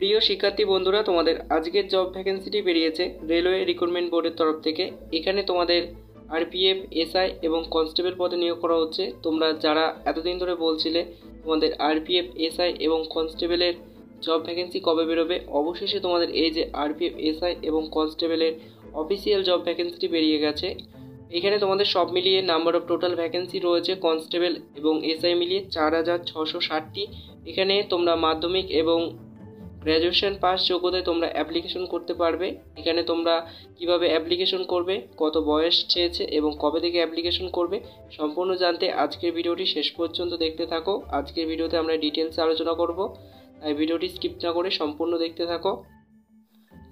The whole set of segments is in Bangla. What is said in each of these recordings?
প্রিয় শিক্ষার্থী বন্ধুরা, তোমাদের আজকের জব ভ্যাকেন্সিটি বেরিয়েছে রেলওয়ে রিক্রুটমেন্ট বোর্ডের তরফ থেকে। এখানে তোমাদের আরপিএফ, এসআই এবং কনস্টেবল পদে নিয়োগ করা হচ্ছে। তোমরা যারা এতদিন ধরে বলছিলে তোমাদের আরপিএফ, এসআই এবং কনস্টেবলের জব ভ্যাকেন্সি কবে বেরোবে, অবশেষে তোমাদের এই যে আরপিএফ, এসআই এবং কনস্টেবলের অফিসিয়াল জব ভ্যাকেন্সিটি বেরিয়ে গেছে। এখানে তোমাদের সব মিলিয়ে নাম্বার অফ টোটাল ভ্যাকেন্সি রয়েছে কনস্টেবল এবং এসআই মিলিয়ে 4660টি। এখানে তোমরা মাধ্যমিক এবং গ্র্যাজুয়েশন পাস যোগ্যতায় তোমরা অ্যাপ্লিকেশন করতে পারবে। এখানে তোমরা কিভাবে অ্যাপ্লিকেশন করবে, কত বয়স চেয়েছে এবং কবে থেকে অ্যাপ্লিকেশন করবে সম্পূর্ণ জানতে আজকের ভিডিওটি শেষ পর্যন্ত দেখতে থাকো। আজকের ভিডিওতে আমরা ডিটেলসে আলোচনা করব, তাই ভিডিওটি স্কিপ না করে সম্পূর্ণ দেখতে থাকো।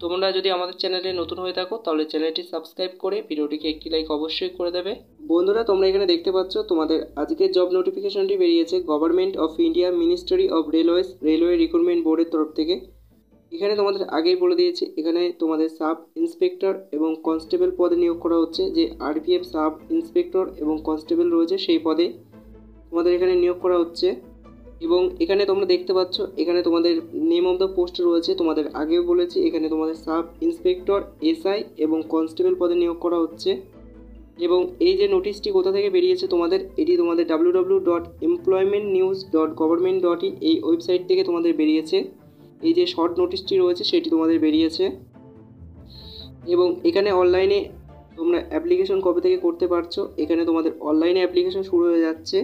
তোমরা যদি আমাদের চ্যানেলে নতুন হয়ে থাকো তাহলে চ্যানেলটি সাবস্ক্রাইব করে ভিডিওটিকে একটি লাইক অবশ্যই করে দেবে। বন্ধুরা, তোমরা এখানে দেখতে পাচ্ছ তোমাদের আজকের জব নোটিফিকেশনটি বেরিয়েছে government of India ministry of railways railway recruitment বোর্ডের তরফ থেকে। এখানে তোমাদের আগেই বলে দিয়েছে, এখানে তোমাদের সাব ইন্সপেক্টর এবং কনস্টেবল পদে নিয়োগ করা হচ্ছে। যে আরপিএফ সাব ইন্সপেক্টর এবং কনস্টেবল রয়েছে সেই পদে তোমাদের এখানে নিয়োগ করা হচ্ছে। এবং এখানে তোমরা দেখতে পাচ্ছ এখানে তোমাদের নেম অফ দ্য পোস্ট রয়েছে। তোমাদের আগেও বলেছি এখানে তোমাদের সাব ইন্সপেক্টর, এসআই এবং কনস্টেবল পদে নিয়োগ করা হচ্ছে। এবং এই যে নোটিশটি কোথা থেকে বেরিয়েছে তোমাদের, এটি তোমাদের www.employmentnews.government.in এই ওয়েবসাইট থেকে তোমাদের বেরিয়েছে। এই যে শর্ট নোটিশটি রয়েছে সেটি তোমাদের বেরিয়েছে। এবং এখানে অনলাইনে তোমরা অ্যাপ্লিকেশন কবে থেকে করতে পারছো, এখানে তোমাদের অনলাইনে অ্যাপ্লিকেশন শুরু হয়ে যাচ্ছে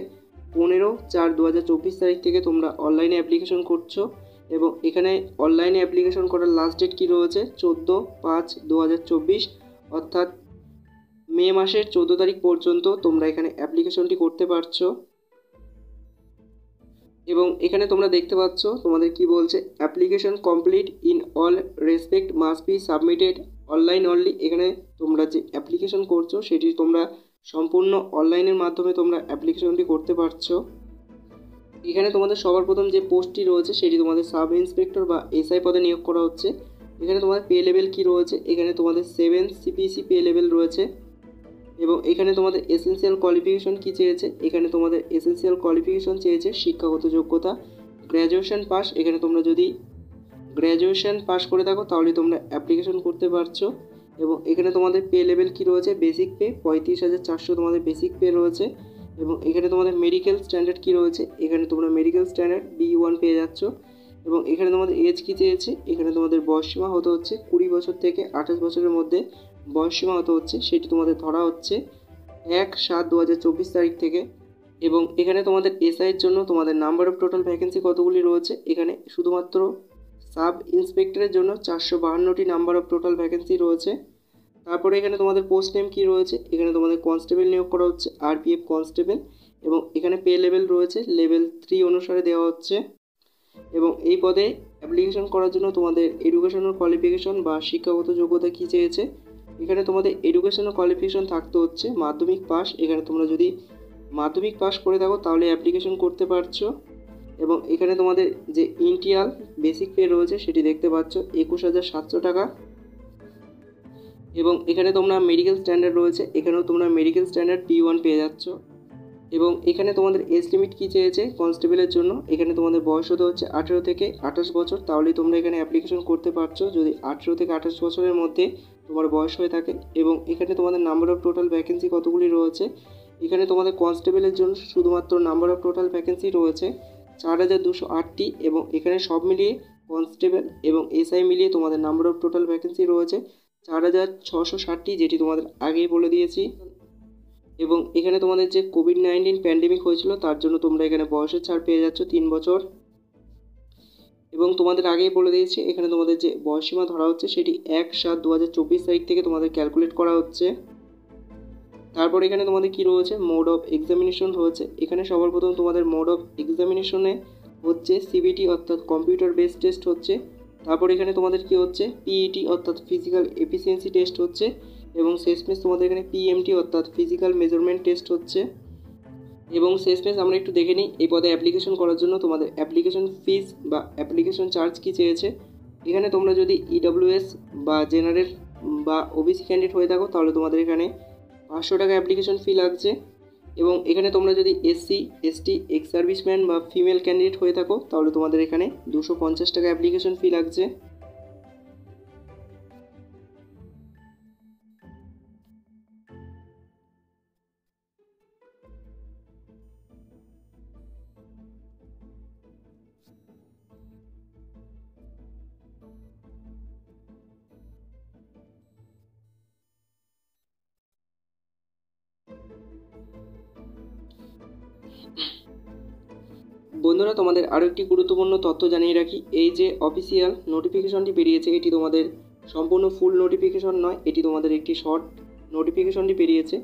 15/4/2024 তারিখ থেকে তোমরা অনলাইনে অ্যাপ্লিকেশন করছো। এবং এখানে অনলাইনে অ্যাপ্লিকেশন করার লাস্ট ডেট কী রয়েছে 14/5/2024, অর্থাৎ মে মাসের 14 তারিখ পর্যন্ত তোমরা এখানে অ্যাপ্লিকেশনটি করতে পারছো। এবং এখানে তোমরা দেখতে পাচ্ছ তোমাদের কি বলছে, application complete in all respect must be submitted online only. এখানে তোমরা যে অ্যাপ্লিকেশন করছো সেটি তোমরা সম্পূর্ণ অনলাইনের মাধ্যমে তোমরা অ্যাপ্লিকেশনটি করতে পারছো। এখানে তোমাদের সবার প্রথম যে পোস্টটি রয়েছে সেটি তোমাদের সাব ইন্সপেক্টর বা এসআই পদে নিয়োগ করা হচ্ছে। এখানে তোমাদের পে লেভেল কি রয়েছে, এখানে তোমাদের 7 CPC পে লেভেল রয়েছে। এবং এখানে তোমাদের এসেনশিয়াল কোয়ালিফিকেশন কী চেয়েছে, এখানে তোমাদের এসেনশিয়াল কোয়ালিফিকেশন চেয়েছে শিক্ষাগত যোগ্যতা গ্র্যাজুয়েশন পাস। এখানে তোমরা যদি গ্র্যাজুয়েশন পাস করে থাকো তাহলে তোমরা অ্যাপ্লিকেশন করতে পারছো। এবং এখানে তোমাদের পে লেভেল কি রয়েছে, বেসিক পে 35,400 তোমাদের বেসিক পে রয়েছে। এবং এখানে তোমাদের মেডিকেল স্ট্যান্ডার্ড কি রয়েছে, এখানে তোমরা মেডিকেল স্ট্যান্ডার্ড B1 পেয়ে যাচ্ছ। এবং এখানে তোমাদের এজ কি চেয়েছে, এখানে তোমাদের বয়সসীমা হতে হচ্ছে 20 বছর থেকে 28 বছরের মধ্যে বয়সসীমা হতে হচ্ছে, সেটি তোমাদের ধরা হচ্ছে 1/7/2024 তারিখ থেকে। এবং এখানে তোমাদের এসআইয়ের জন্য তোমাদের নাম্বার অফ টোটাল ভ্যাকেন্সি কতগুলি রয়েছে, এখানে শুধুমাত্র সাব ইন্সপেক্টরের জন্য 452টি নাম্বার অফ টোটাল ভ্যাকেন্সি রয়েছে। তারপরে এখানে তোমাদের পোস্ট নেম কী রয়েছে, এখানে তোমাদের কনস্টেবল নিয়োগ করা হচ্ছে, আরপিএফ কনস্টেবল। এবং এখানে পে লেভেল রয়েছে লেভেল 3 অনুসারে দেওয়া হচ্ছে। এবং এই পদে অ্যাপ্লিকেশন করার জন্য তোমাদের এডুকেশনাল কোয়ালিফিকেশন বা শিক্ষাগত যোগ্যতা কী চেয়েছে, এখানে তোমাদের এডুকেশনাল কোয়ালিফিকেশন থাকতে হচ্ছে মাধ্যমিক পাস। এখানে তোমরা যদি মাধ্যমিক পাস করে থাকো তাহলে অ্যাপ্লিকেশন করতে পারছো। এবং এখানে তোমাদের যে ইন্টিয়াল বেসিক পে রয়েছে সেটি দেখতে পাচ্ছ 21,700 টাকা। এবং এখানে তোমরা মেডিকেল স্ট্যান্ডার্ড রয়েছে, এখানেও তোমরা মেডিকেল স্ট্যান্ডার্ড B1 পেয়ে যাচ্ছ। এবং এখানে তোমাদের এজ লিমিট কী চেয়েছে কনস্টেবলের জন্য, এখানে তোমাদের বয়স হতে হচ্ছে 18 থেকে 28 বছর, তাহলেই তোমরা এখানে অ্যাপ্লিকেশন করতে পারছো যদি 18 থেকে 28 বছরের মধ্যে তোমার বয়স হয়ে থাকে। এবং এখানে তোমাদের নাম্বার অফ টোটাল ভ্যাকেন্সি কতগুলি রয়েছে, এখানে তোমাদের কনস্টেবলের জন্য শুধুমাত্র নাম্বার অফ টোটাল ভ্যাকেন্সি রয়েছে 4208টি। এবং এখানে সব মিলিয়ে কনস্টেবল এবং এসআই মিলিয়ে তোমাদের নাম্বার অফ টোটাল ভ্যাকেন্সি রয়েছে 4660টি, যেটি তোমাদের আগেই বলে দিয়েছি। এবং এখানে তোমাদের যে কোভিড-19 প্যান্ডেমিক হয়েছিল তার জন্য তোমরা এখানে বয়সের ছাড় পেয়ে যাচ্ছ 3 বছর। এবং তোমাদের আগেই বলে দিয়েছি এখানে তোমাদের যে বয়সসীমা ধরা হচ্ছে সেটি 1/7/2024 তারিখ থেকে তোমাদের ক্যালকুলেট করা হচ্ছে। তারপর এখানে তোমাদের কি রয়েছে, মোড অফ এক্সামিনেশন রয়েছে। এখানে সবার প্রথম তোমাদের মোড অফ এক্সামিনেশনে হচ্ছে সিবিটি অর্থাৎ কম্পিউটার বেসড টেস্ট হচ্ছে। তারপর এখানে তোমাদের কি হচ্ছে পিইটি অর্থাৎ ফিজিক্যাল এফিসিয়েন্সি টেস্ট হচ্ছে। এবং শেষমেশ তোমাদের এখানে পিএমটি অর্থাৎ ফিজিক্যাল মেজারমেন্ট টেস্ট হচ্ছে। এবং শেষমেশ আমরা একটু দেখে নিই এই পদে অ্যাপ্লিকেশন করার জন্য তোমাদের অ্যাপ্লিকেশন ফিস বা অ্যাপ্লিকেশন চার্জ কী চেয়েছে। এখানে তোমরা যদি ইডব্লিউএস বা জেনারেল বা ওবিসি ক্যান্ডিডেট হয়ে থাকো তাহলে তোমাদের এখানে 500 টাকা অ্যাপ্লিকেশন ফি লাগছে। এবং এখানে তোমরা যদি SC ST এক্স সার্ভিসম্যান বা ফিমেল ক্যান্ডিডেট হয়ে থাকো তাহলে তোমাদের এখানে 250 টাকা অ্যাপ্লিকেশন ফি লাগছে। বন্ধুরা, তোমাদের আরও একটি গুরুত্বপূর্ণ তথ্য জানিয়ে রাখি, এই যে অফিসিয়াল নোটিফিকেশনটি বেরিয়েছে এটি তোমাদের সম্পূর্ণ ফুল নোটিফিকেশন নয়, এটি তোমাদের একটি শর্ট নোটিফিকেশনটি বেরিয়েছে।